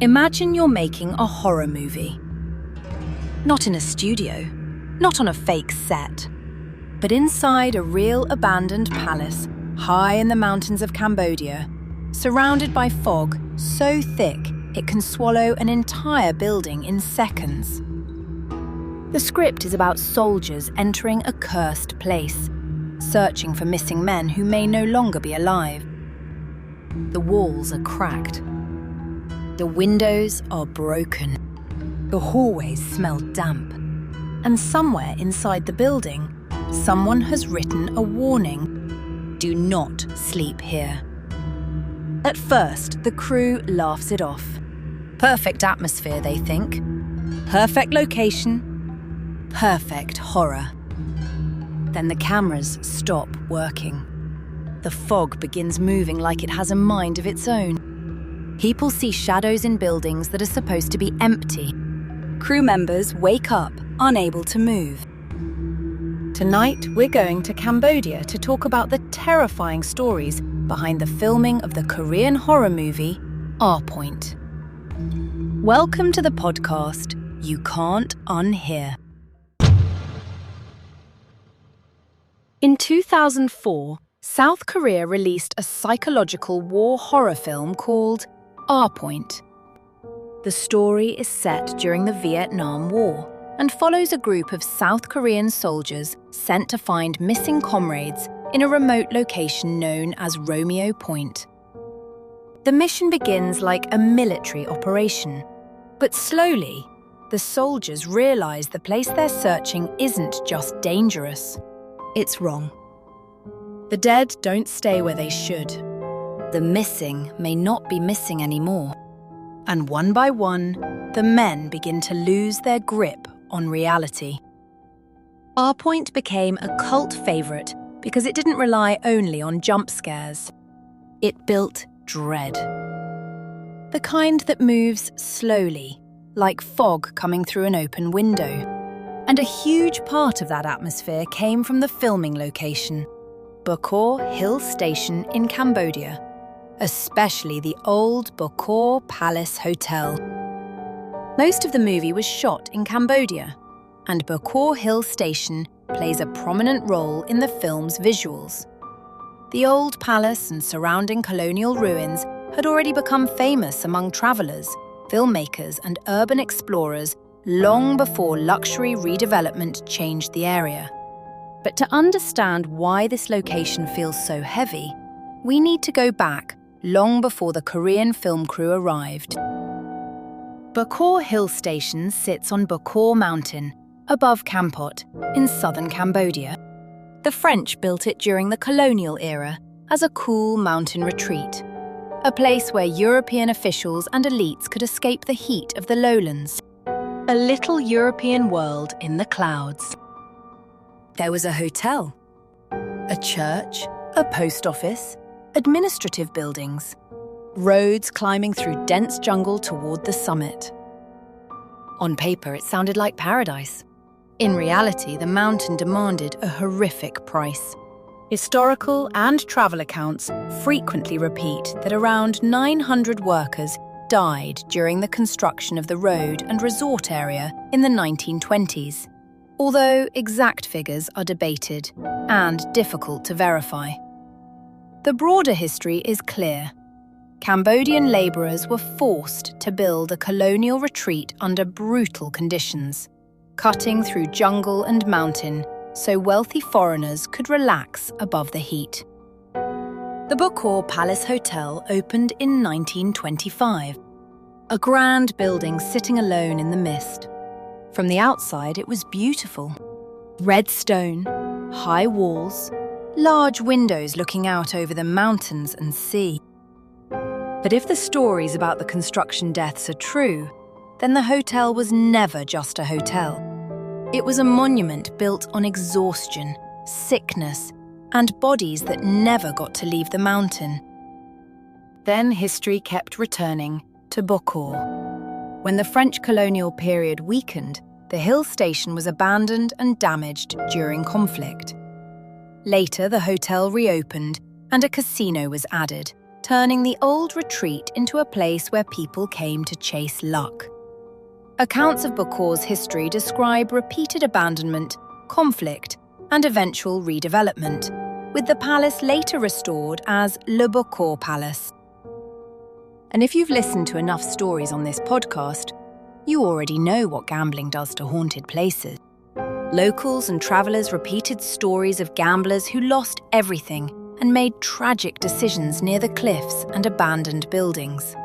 Imagine you're making a horror movie. Not in a studio, not on a fake set, but inside a real abandoned palace high in the mountains of Cambodia, surrounded by fog so thick it can swallow an entire building in seconds. The script is about soldiers entering a cursed place, searching for missing men who may no longer be alive. The walls are cracked. The windows are broken. The hallways smell damp. And somewhere inside the building, someone has written a warning: do not sleep here. At first, the crew laughs it off. Perfect atmosphere, they think. Perfect location. Perfect horror. Then the cameras stop working. The fog begins moving like it has a mind of its own. People see shadows in buildings that are supposed to be empty. Crew members wake up, unable to move. Tonight, we're going to Cambodia to talk about the terrifying stories behind the filming of the Korean horror movie, Point. Welcome to the podcast, You Can't Unhear. In 2004, South Korea released a psychological war horror film called Point. The story is set during the Vietnam War and follows a group of South Korean soldiers sent to find missing comrades in a remote location known as Romeo Point. The mission begins like a military operation, but slowly, the soldiers realize the place they're searching isn't just dangerous, it's wrong. The dead don't stay where they should. The missing may not be missing anymore. And one by one, the men begin to lose their grip on reality. Point became a cult favourite because it didn't rely only on jump scares. It built dread. The kind that moves slowly, like fog coming through an open window. And a huge part of that atmosphere came from the filming location, Bokor Hill Station in Cambodia, especially the old Bokor Palace Hotel. Most of the movie was shot in Cambodia, and Bokor Hill Station plays a prominent role in the film's visuals. The old palace and surrounding colonial ruins had already become famous among travellers, filmmakers, and urban explorers long before luxury redevelopment changed the area. But to understand why this location feels so heavy, we need to go back long before the Korean film crew arrived. Bokor Hill Station sits on Bokor Mountain, above Kampot, in southern Cambodia. The French built it during the colonial era as a cool mountain retreat, a place where European officials and elites could escape the heat of the lowlands. A little European world in the clouds. There was a hotel, a church, a post office, administrative buildings, roads climbing through dense jungle toward the summit. On paper, it sounded like paradise. In reality, the mountain demanded a horrific price. Historical and travel accounts frequently repeat that around 900 workers died during the construction of the road and resort area in the 1920s, although exact figures are debated and difficult to verify. The broader history is clear. Cambodian labourers were forced to build a colonial retreat under brutal conditions, cutting through jungle and mountain so wealthy foreigners could relax above the heat. The Bokor Palace Hotel opened in 1925, a grand building sitting alone in the mist. From the outside, it was beautiful. Red stone, high walls, large windows looking out over the mountains and sea. But if the stories about the construction deaths are true, then the hotel was never just a hotel. It was a monument built on exhaustion, sickness, and bodies that never got to leave the mountain. Then history kept returning to Bokor. When the French colonial period weakened, the hill station was abandoned and damaged during conflict. Later, the hotel reopened and a casino was added, turning the old retreat into a place where people came to chase luck. Accounts of Bokor's history describe repeated abandonment, conflict, and eventual redevelopment, with the palace later restored as Le Bokor Palace. And if you've listened to enough stories on this podcast, you already know what gambling does to haunted places. Locals and travellers repeated stories of gamblers who lost everything and made tragic decisions near the cliffs and abandoned buildings.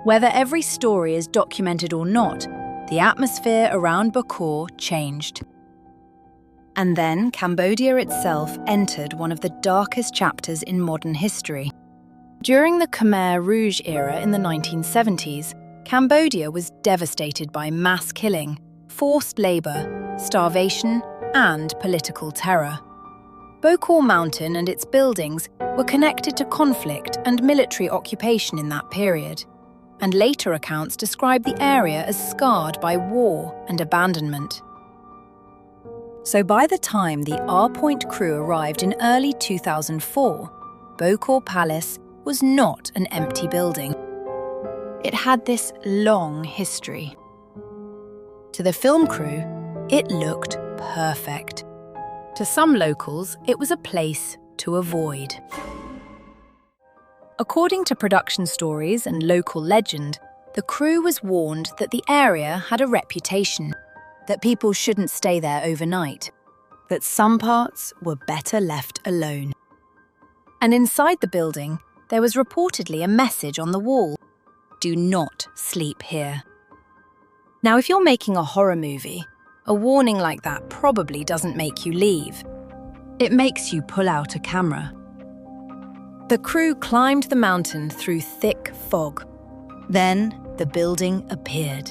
Whether every story is documented or not, the atmosphere around Bokor changed. And then Cambodia itself entered one of the darkest chapters in modern history. During the Khmer Rouge era in the 1970s, Cambodia was devastated by mass killing, forced labour, starvation, and political terror. Bokor Mountain and its buildings were connected to conflict and military occupation in that period, and later accounts describe the area as scarred by war and abandonment. So by the time the Point crew arrived in early 2004, Bokor Palace was not an empty building. It had this long history. To the film crew, it looked perfect. To some locals, it was a place to avoid. According to production stories and local legend, the crew was warned that the area had a reputation, that people shouldn't stay there overnight, that some parts were better left alone. And inside the building, there was reportedly a message on the wall: "Do not sleep here." Now, if you're making a horror movie, a warning like that probably doesn't make you leave. It makes you pull out a camera. The crew climbed the mountain through thick fog. Then the building appeared.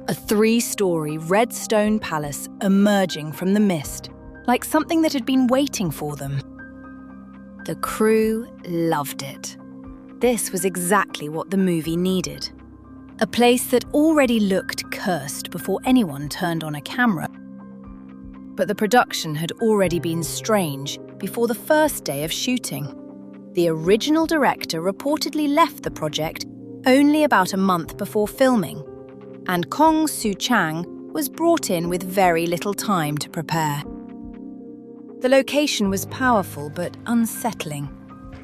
A 3-story red stone palace emerging from the mist, like something that had been waiting for them. The crew loved it. This was exactly what the movie needed. A place that already looked cursed before anyone turned on a camera. But the production had already been strange before the first day of shooting. The original director reportedly left the project only about a month before filming, and Kong Soo Chang was brought in with very little time to prepare. The location was powerful but unsettling.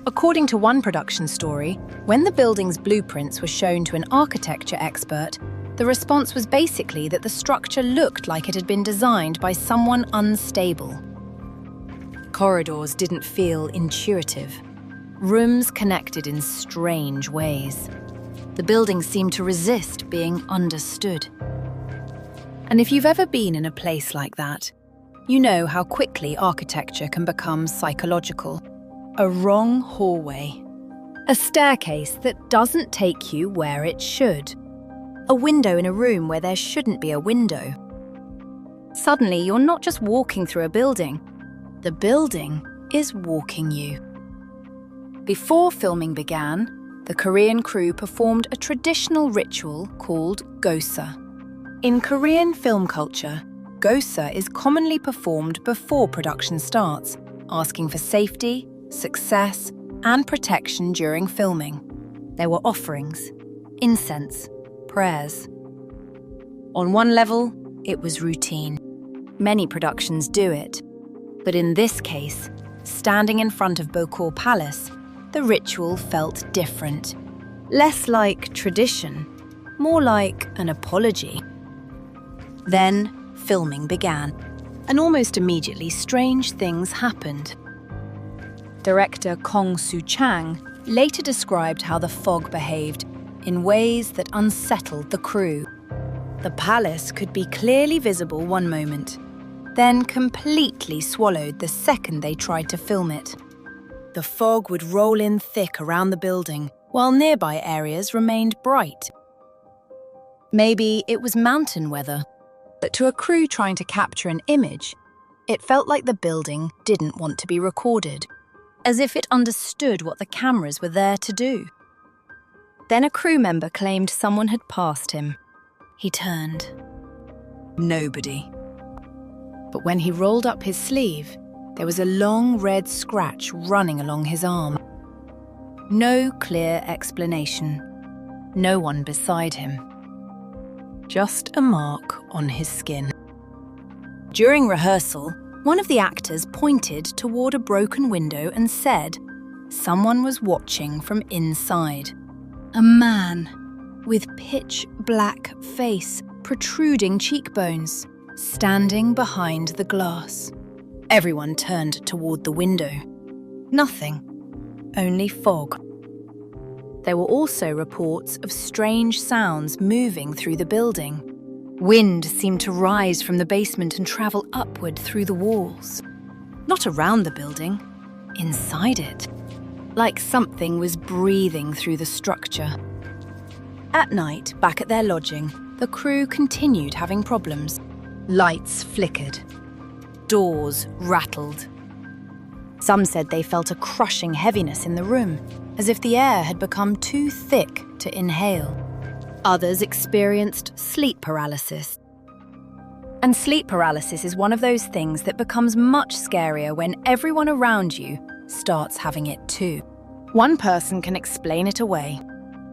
According to one production story, when the building's blueprints were shown to an architecture expert, the response was basically that the structure looked like it had been designed by someone unstable. Corridors didn't feel intuitive. Rooms connected in strange ways. The building seemed to resist being understood. And if you've ever been in a place like that, you know how quickly architecture can become psychological. A wrong hallway. A staircase that doesn't take you where it should. A window in a room where there shouldn't be a window. Suddenly, you're not just walking through a building. The building is walking you. Before filming began, the Korean crew performed a traditional ritual called gosa. In Korean film culture, gosa is commonly performed before production starts, asking for safety, success, and protection during filming. There were offerings, incense, prayers. On one level, it was routine. Many productions do it. But in this case, standing in front of Bokor Palace, the ritual felt different. Less like tradition, more like an apology. Then, filming began, and almost immediately strange things happened. Director Kong Soo Chang later described how the fog behaved in ways that unsettled the crew. The palace could be clearly visible one moment, then completely swallowed the second they tried to film it. The fog would roll in thick around the building, while nearby areas remained bright. Maybe it was mountain weather, but to a crew trying to capture an image, it felt like the building didn't want to be recorded, as if it understood what the cameras were there to do. Then a crew member claimed someone had passed him. He turned. Nobody. But when he rolled up his sleeve, there was a long red scratch running along his arm. No clear explanation. No one beside him. Just a mark on his skin. During rehearsal, one of the actors pointed toward a broken window and said someone was watching from inside. A man with pitch-black face, protruding cheekbones, standing behind the glass. Everyone turned toward the window. Nothing. Only fog. There were also reports of strange sounds moving through the building. Wind seemed to rise from the basement and travel upward through the walls. Not around the building, inside it. Like something was breathing through the structure. At night, back at their lodging, the crew continued having problems. Lights flickered. Doors rattled. Some said they felt a crushing heaviness in the room, as if the air had become too thick to inhale. Others experienced sleep paralysis. And sleep paralysis is one of those things that becomes much scarier when everyone around you starts having it too. One person can explain it away.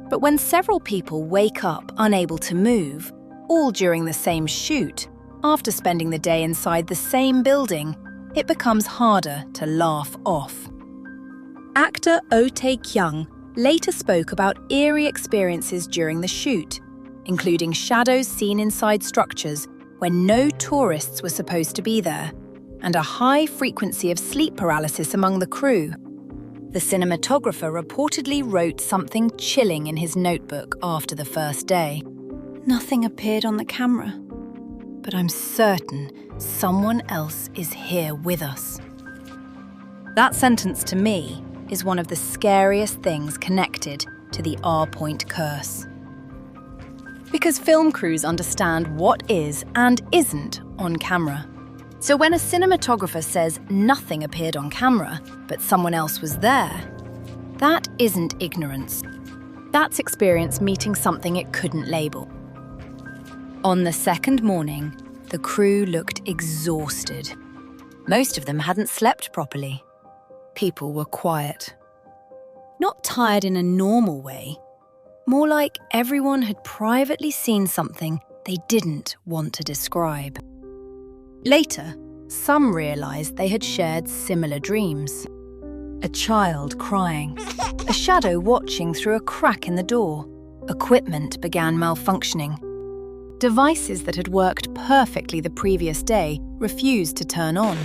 But when several people wake up unable to move, all during the same shoot, after spending the day inside the same building, it becomes harder to laugh off. Actor Oh Tae-kyung later spoke about eerie experiences during the shoot, including shadows seen inside structures when no tourists were supposed to be there, and a high frequency of sleep paralysis among the crew. The cinematographer reportedly wrote something chilling in his notebook after the first day. Nothing appeared on the camera, but I'm certain someone else is here with us. That sentence to me is one of the scariest things connected to the R-Point curse. Because film crews understand what is and isn't on camera. So when a cinematographer says nothing appeared on camera, but someone else was there, that isn't ignorance. That's experience meeting something it couldn't label. On the second morning, the crew looked exhausted. Most of them hadn't slept properly. People were quiet. Not tired in a normal way, more like everyone had privately seen something they didn't want to describe. Later, some realized they had shared similar dreams. A child crying, a shadow watching through a crack in the door. Equipment began malfunctioning. Devices that had worked perfectly the previous day refused to turn on.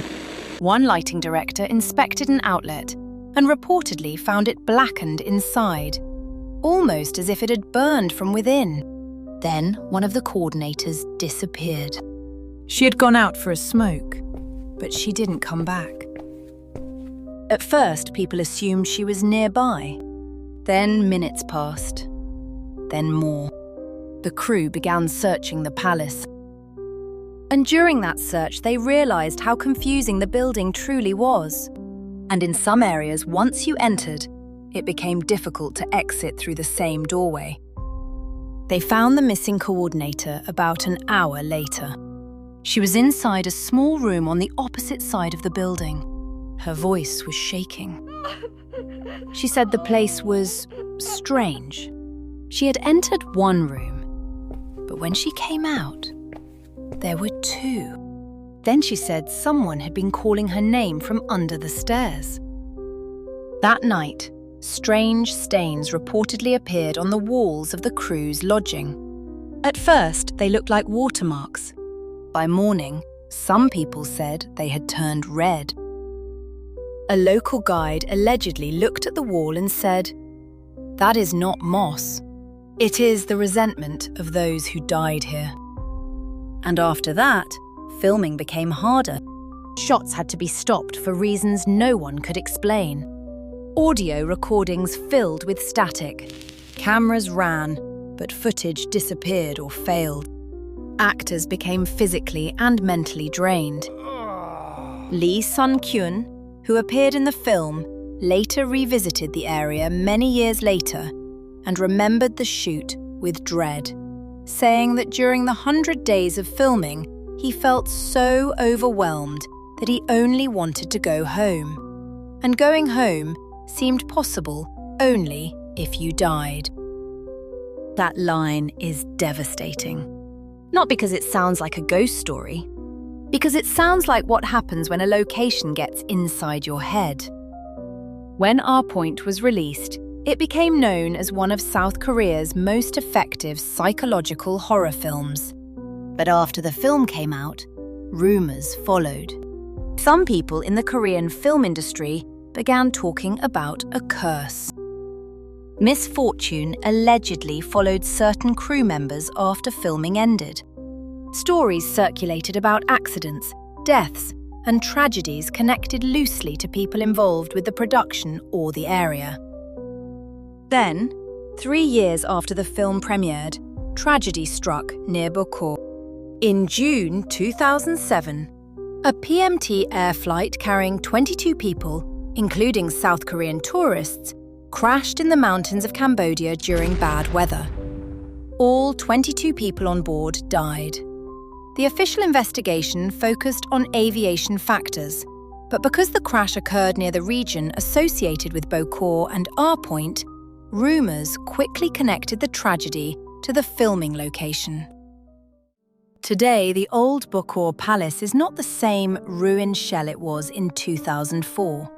One lighting director inspected an outlet and reportedly found it blackened inside, almost as if it had burned from within. Then one of the coordinators disappeared. She had gone out for a smoke, but she didn't come back. At first, people assumed she was nearby. Then minutes passed. Then more. The crew began searching the palace. And during that search, they realized how confusing the building truly was. And in some areas, once you entered, it became difficult to exit through the same doorway. They found the missing coordinator about an hour later. She was inside a small room on the opposite side of the building. Her voice was shaking. She said the place was strange. She had entered one room, but when she came out, there were two. Then she said someone had been calling her name from under the stairs. That night, strange stains reportedly appeared on the walls of the crew's lodging. At first, they looked like watermarks. By morning, some people said they had turned red. A local guide allegedly looked at the wall and said, "That is not moss. It is the resentment of those who died here." And after that, filming became harder. Shots had to be stopped for reasons no one could explain. Audio recordings filled with static. Cameras ran, but footage disappeared or failed. Actors became physically and mentally drained. Lee Sun-kyun, who appeared in the film, later revisited the area many years later and remembered the shoot with dread, saying that during the 100 days of filming, he felt so overwhelmed that he only wanted to go home. And going home seemed possible only if you died. That line is devastating. Not because it sounds like a ghost story, because it sounds like what happens when a location gets inside your head. When Our Point was released, it became known as one of South Korea's most effective psychological horror films. But after the film came out, rumors followed. Some people in the Korean film industry began talking about a curse. Misfortune allegedly followed certain crew members after filming ended. Stories circulated about accidents, deaths, and tragedies connected loosely to people involved with the production or the area. Then, 3 years after the film premiered, tragedy struck near Bokor. In June 2007, a PMT air flight carrying 22 people, including South Korean tourists, crashed in the mountains of Cambodia during bad weather. All 22 people on board died. The official investigation focused on aviation factors, but because the crash occurred near the region associated with Bokor and Our Point, rumors quickly connected the tragedy to the filming location. Today, the old Bokor Palace is not the same ruined shell it was in 2004.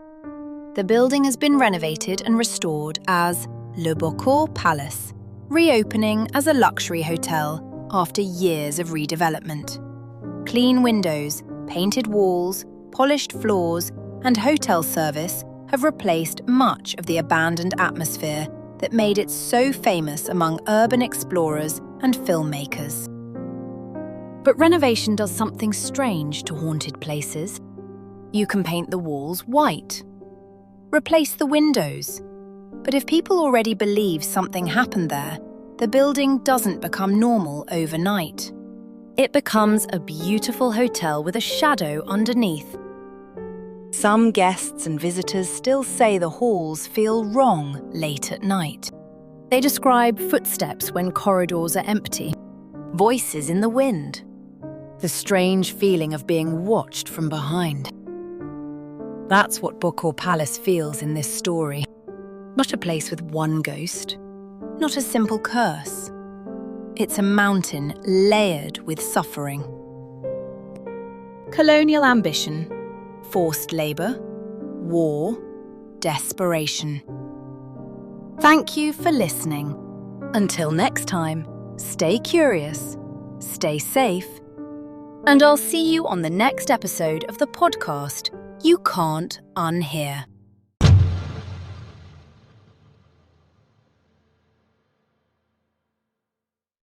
The building has been renovated and restored as Le Bokor Palace, reopening as a luxury hotel after years of redevelopment. Clean windows, painted walls, polished floors, and hotel service have replaced much of the abandoned atmosphere that made it so famous among urban explorers and filmmakers. But renovation does something strange to haunted places. You can paint the walls white, replace the windows. But if people already believe something happened there, the building doesn't become normal overnight. It becomes a beautiful hotel with a shadow underneath. Some guests and visitors still say the halls feel wrong late at night. They describe footsteps when corridors are empty, voices in the wind, the strange feeling of being watched from behind. That's what Bokor Palace feels in this story. Not a place with one ghost, not a simple curse. It's a mountain layered with suffering. Colonial ambition, forced labour, war, desperation. Thank you for listening. Until next time, stay curious, stay safe, and I'll see you on the next episode of the podcast You Can't Unhear.